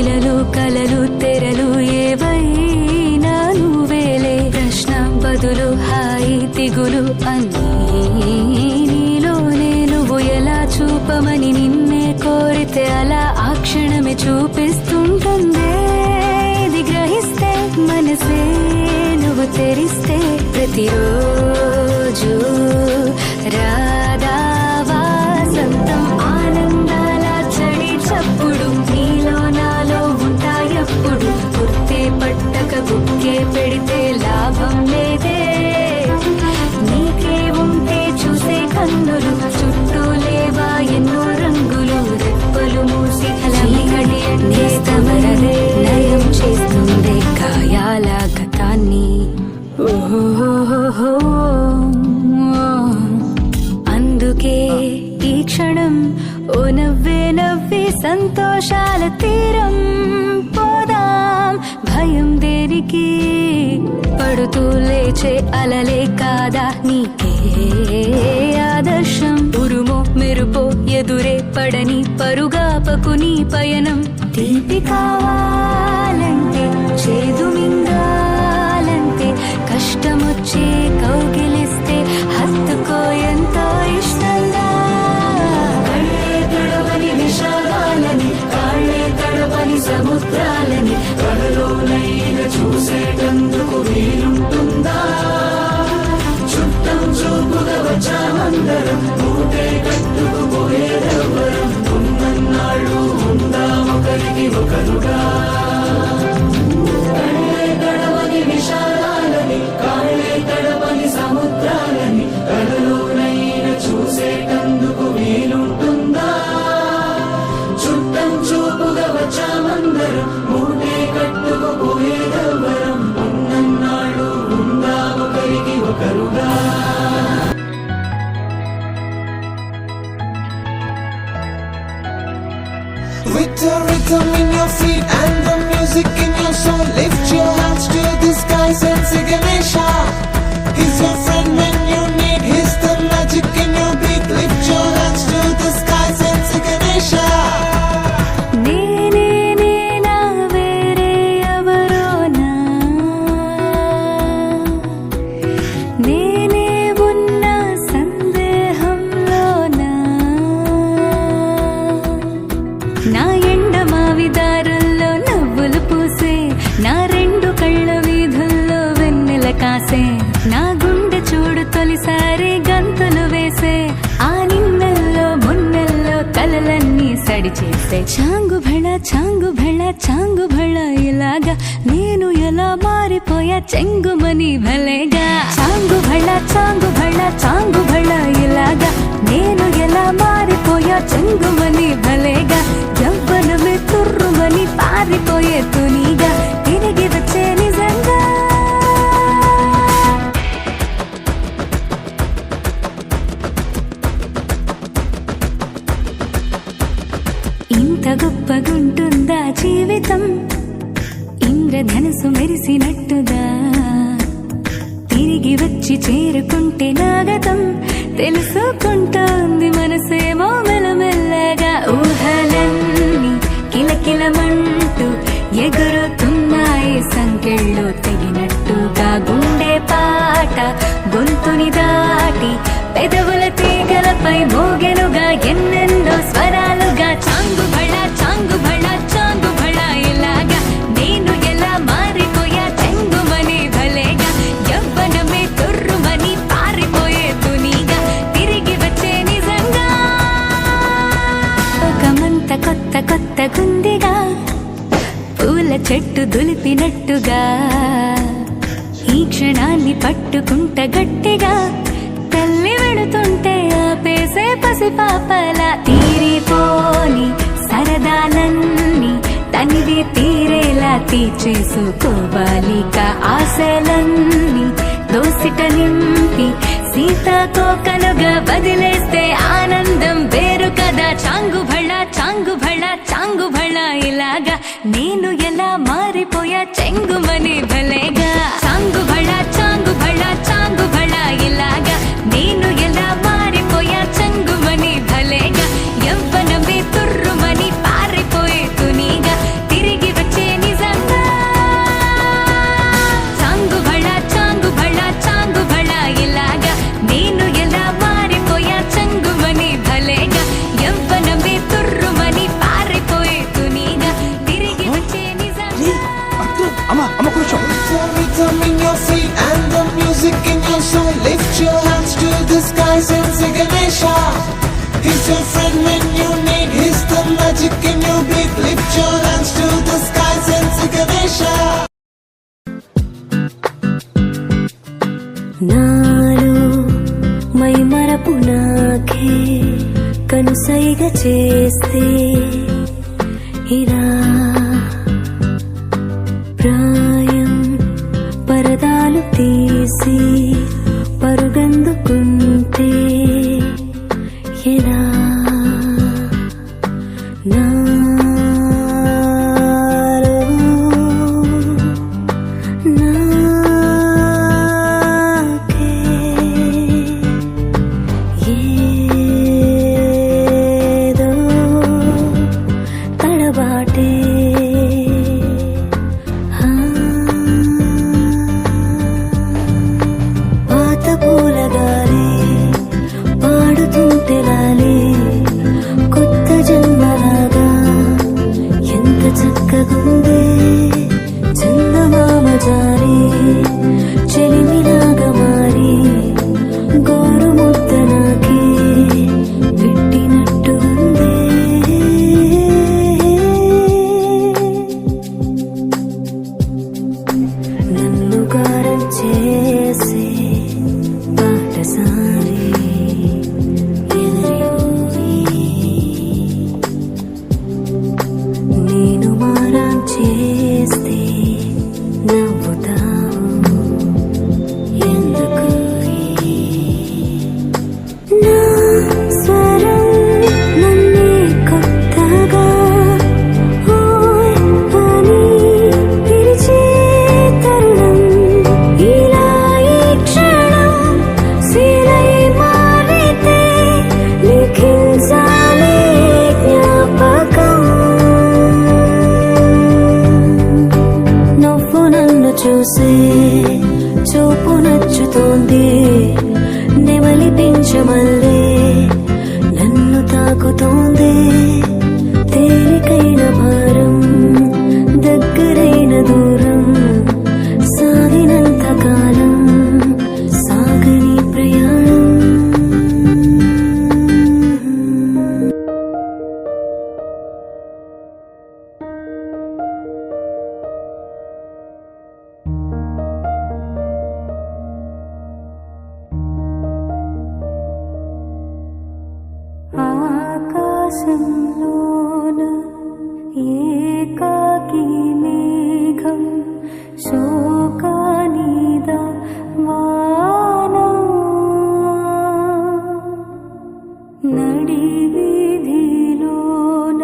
ఇలలు కలలు తెరలు ఏవైనా నువ్వేలే ప్రశ్న బదులు హాయి దిగులు అన్నీ నీలోనే నువ్వు ఎలా చూపమని నిన్నే కోరితే అలా ఆ క్షణమే చూపిస్తుంటుందే ఇది గ్రహిస్తే మనసే నువ్వు తెరిస్తే ప్రతిరోజు రాధా వాసంతం ఆనందాల చడి చప్పుడు నీలో నాలో ఉంటాయప్పుడు గుర్తే పట్టక గుక్కే పెడితే లాభం లేదే నీకే ఉంటే చూసే కన్నులు చుట్టూ లేవా ఎన్నో రంగులు రెప్పలు మూసి చీకటి అంటే తమరదే నయం చేస్తుందే గాయాల గతాన్ని అందుకే ఈ క్షణం ఓ నవ్వే నవ్వి సంతోషాల తీరం పోదాం భయం దేనికి పడుతూ లేచే అలలే కాదా నీకే ఆదర్శం ఉరుమో మెరుపో ఎదురే పడని పరుగాపకు నీ పయనం తీపి కావాలంటే చేదు మింగాలంటే కష్టమొచ్చే కౌగిలిస్తే హత్తుకో ఎంతో ఇష్టంగా కళ్ళే తడవని విషాదాలని కాళ్ళే తడవని సముద్రాలని కలలోనైనా చూసేటందుకు వీలుంటుందా చుట్టం చూపుగా వచ్చామందరం మూటే కట్టుకుపోయేదెవ్వరం ఉన్నన్నాళ్ళు ఉందాం ఒకరికి ఒకరుగా కళ్ళే తడవని విషాదాలని కాళ్ళే తడవని సముద్రాలని కలలోనైనా చూసేటందుకు వీలుంటుందా చుట్టం చూపుగా వచ్చామందరం మూటే కట్టుకుపోయేదెవ్వరం ఉన్నన్నాళ్ళు ఉందాం ఒకరికి ఒకరుగా With the rhythm in your feet and the music in your soul, lift your hands to the skies and say Ganesha. He's your friend when you need, he's the magic in your beat. Lift your hands to the skies and say Ganesha. నేనే నేనా వేరే ఎవరోనా నేనే ఉన్న సందేహంలోనా నా ఎండమావి దారుల్లో నవ్వులు పూసే నా రెండు కళ్ళ వీధుల్లో వెన్నెల కాసే నా గుండె చూడు తొలిసారి గంతులు వేసే ఆ నిన్నెల్లో మున్నెల్లో కలలన్నీ సడి చేసే చాంగు భళ చాంగు భళ చాంగు భళ ఇలాగా నేను ఎలా మారిపోయా చెంగుమని భలేగా చాంగు భళ చాంగు భళ చాంగు భళ ఇలాగా నేను ఎలా మారిపోయా చెంగుమని భలేగా యవ్వనమే తుర్రుమని పారిపోయే తునిగా తిరిగి వచ్చే నిజంగా ఇంత గొప్పగుంటుందా జీవితం ఇంద్రధనుసు మెరిసినట్టుగా తిరిగి వచ్చి చేరుకుంటే నాగతం తెలుసుకుంటోంది మనసేమో మెల్లమెల్లగా ఊహలన్నీ కిలకిలమంటూ ఎగురుతున్నాయి సంకెళ్ళు తెగినట్టుగా గుండె పాట గొంతుని దాటి పెదవుల తీగలపై మోగెనుగా ఎన్నెన్నో స్వరాలుగా చాంగు భళ చాంగు భళ చాంగు భళ ఇలాగా నేను ఎలా మారిపోయా చెంగుమని భలేగా యవ్వనమే తుర్రుమని పారిపోయే తునిగా తిరిగి వచ్చే నిజంగా లోకమంత కొత్త కొత్త గుందిగా పూల చెట్టు దులిపినట్టుగా ఈ క్షణాన్ని పట్టుకుంట గట్టిగా తల్లి వెడుతుంటే ఆపేసే పసిపాపల తీరిపోని సరదాలన్నీ తనివి తీరేలా తీర్చేసుకోవాలిక ఆశలన్నీ దోసిట నింపి సీతాకోకలుగా వదిలేస్తే ఆనందం వేరు కదా చాంగు భళ చాంగు భళ చాంగు భళ ఇలాగా నేను ఎలా మారిపోయా చెంగుమని భలేగా చాంగు భళ చాంగు భళ చాంగు భళ ఇలాగా నేను ఎలా మారిపోయా చెంగుమని భలేగా యవ్వనమే తుర్రుమని పారిపోయే తునిగా తిరిగి అమ్మ కూర్చో. Rhythm in your feet and the music in your soul. Lift your hands to the skies and say Ganesha. He's your friend when you need. He's the magic in your beat. Lift your hands to the skies and say Ganesha. నాలో my మరపు నాకే కనుసైగ చేస్తే ఇలా ప్రాయం పరదాలు తీసి పరుగందుకుంటే ఎలా నాలో నాకే ఏదో తడబాటే పాత పూలగాలి పాడుతుంటే లాలి కొత్త జన్మలాగా ఎంత చక్కగుందే చందమామ జారి చెలిమిలాగా మారి గోరు ముద్ద నాకి పెట్టినట్టు ఉందే నన్ను గారం చేసే పాటసారి ఎదురయ్యి నేను మారం చేస్తే నవ్వుతావు ఎందుకు నా స్వరం నన్నే కొత్తగా ఓయ్ అని పిలిచే తరుణం ఇలా ఈ క్షణం శిలై మారితే లిఖించాలి జ్ఞాపకం నువ్వు నన్ను చూసే చూపు నచ్చుతోంది నెమలి పింఛమల్లే నన్ను తాకుతోంది తేలికైన భారం దగ్గరైన దూరం సాగినంత కాలం సాగని ప్రయాణం ఆకాశంలోన ఏకాకి మేఘం శోకానిద వానా నడి వీధిలోన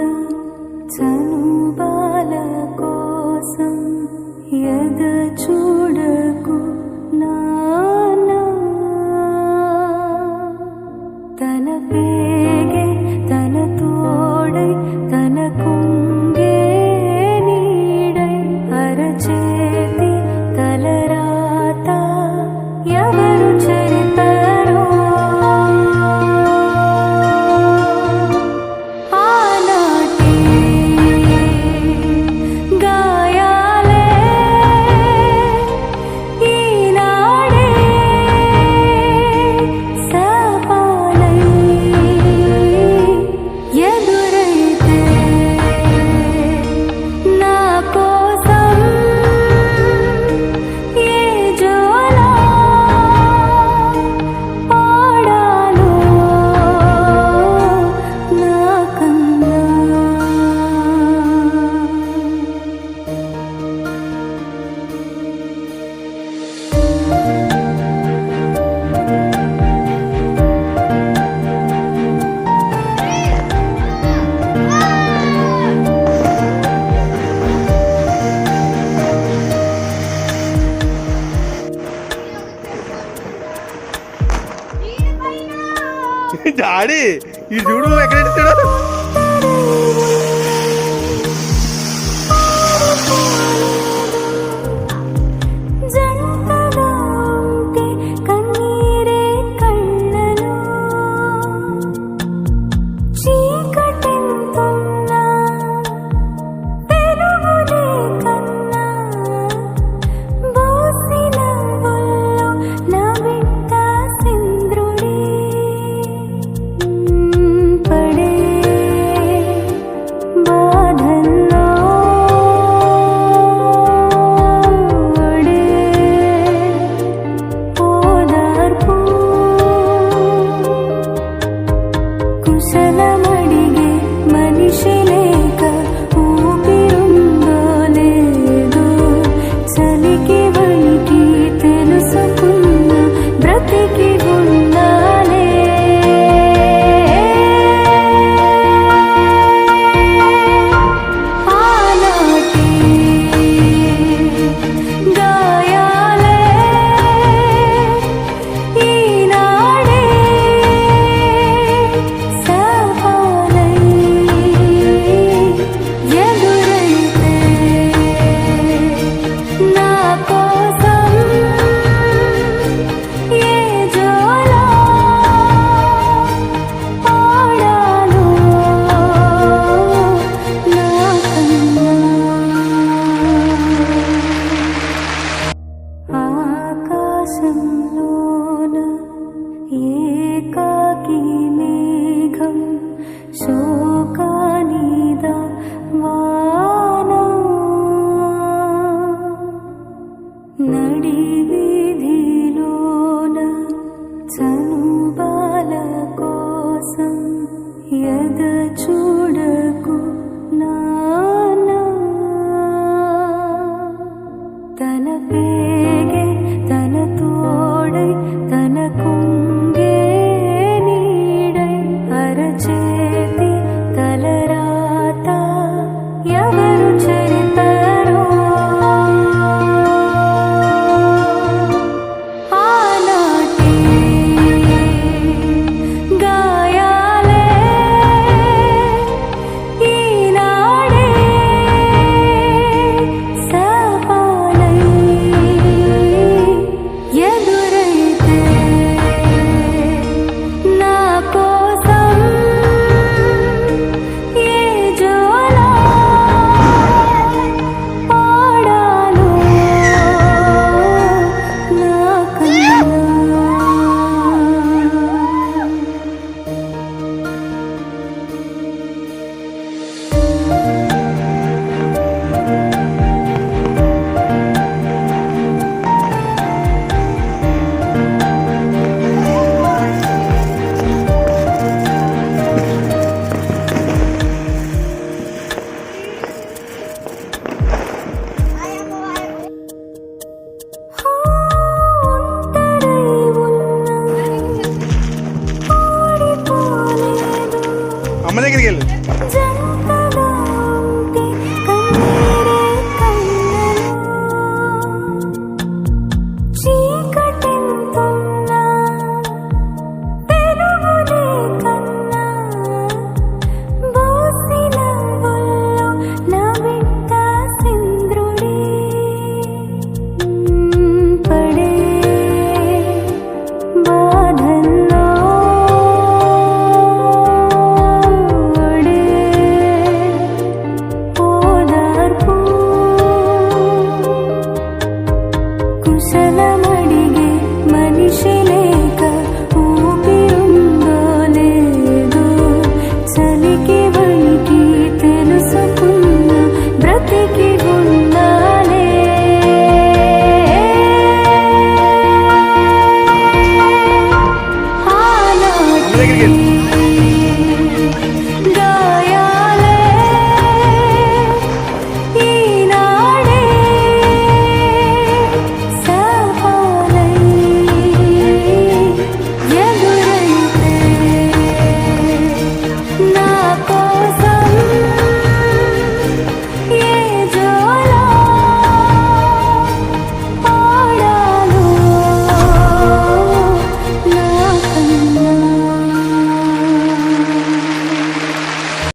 చనుబాల కోసం ఎద చూడకు నానా తన పేగే తన తోడై తన కుంగే నీడై అరచేతి తలరాత ఎవరు చెరితారో ఆనాటి గాయాలే ఈనాడే సవాలై ఎదురైతే నా కోసం ఏ జోలా పాడాలో నా కన్నా డాడీ ఈ చూడు ఎక్కడ